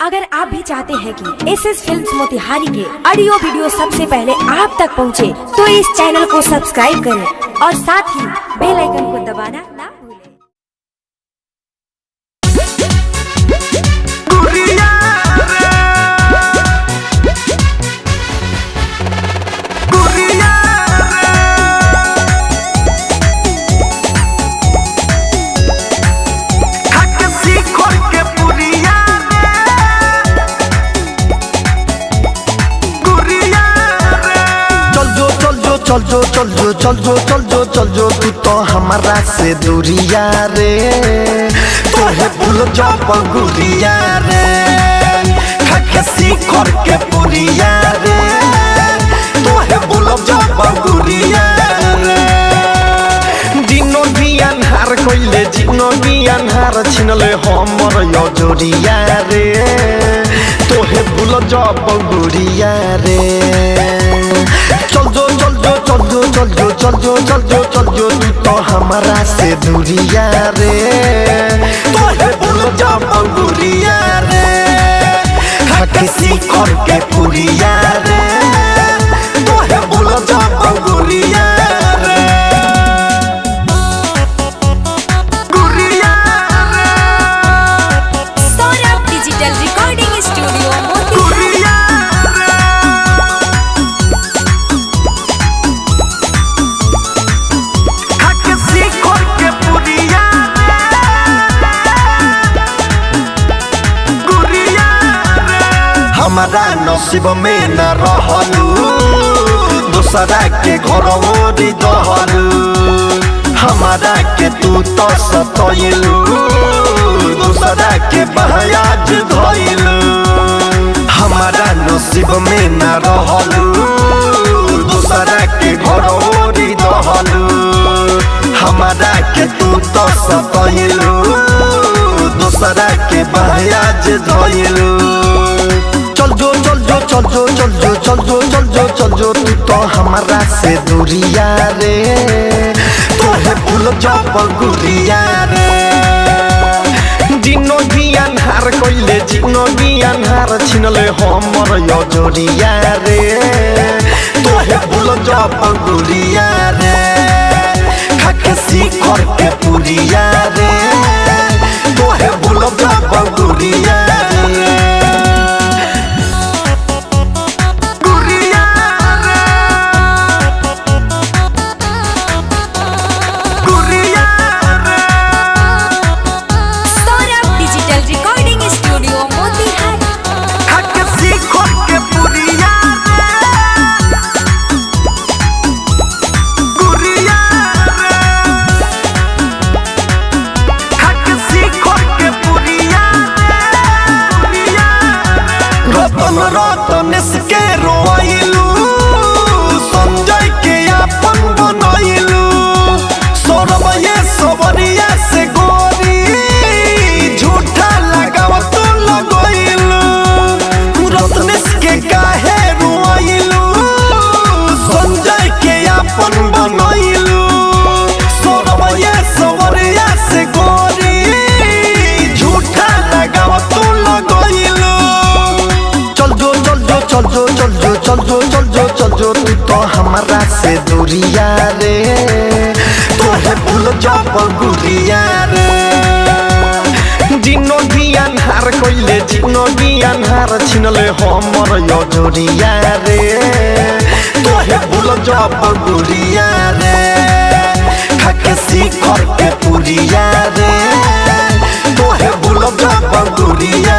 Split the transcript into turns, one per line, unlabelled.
अगर आप भी चाहते हैं कि एसएस फिल्म्स मोतिहारी के ऑडियो वीडियो सबसे पहले आप तक पहुंचे, तो इस चैनल को सब्सक्राइब करें और साथ ही बेल आइकन को दबाना ना भूलें।
चल जो तू तो हमारा से दूरिया रे, तोहे भूल जो बगुरिया रे, खसी कर के पुरिया रे, तोहे भूल जो बगुरिया रे। दिनो भी अन्हार कोइले जिनो भी अन्हार छिनले हमर यो जोरिया रे, तोहे भूल जो बगुरिया रे। चल जो तू तो हमारा से दूरिया रे, तोहे भूल जा बगुरिया रे, खसी कर के पुरिया रे, तोहे भूल जा बगुरिया रे।
सौरभ डिजिटल रिकॉर्डिंग स्टूडियो
हमारा नसीब में न रहलू, दूसरा के घर ओरी दहलू, हमारा के तू तो सतैलू, दूसरा के बहयाज धैलू। हमारा नसीब में न रहलू, दूसरा के घर ओरी दहलू, हमारा के तू तो सतैलू, दूसरा के बहयाज धैलू। चल जो तू तो हमारा से दूरिया रे, तोहे भूल जा बगुरिया रे। दिनो भी अन्हार कोइले जिनो भी अन्हार छिनले हमर यो जोरिया रे, तोहे भूल जा बगुरिया रे, खसी कर के पुरिया रे, तोहे भूल जा बगुरिया रे। रतनेश के रोइलू, संजय के अपन बनैलू, सौरभ ये सबरिया से गोरी, झूठा लगाव तू लगैलू। रतनेश के काहे रोइलू, संजय के अपन बनैलू, सौरभ ये सबरिया से गोरी, झूठा लगाव तू लगैलू। चल जो तू तो हमारा से दूरिया रे, तोहे भूल जा बगुरिया रे। दिनो भी अन्हार कोइले जिनो भी अन्हार छिनले हमर यो जोरिया रे, तोहे भूल जा बगुरिया रे, खसी कर के पुरिया रे, तोहे भूल जा बगुरिया।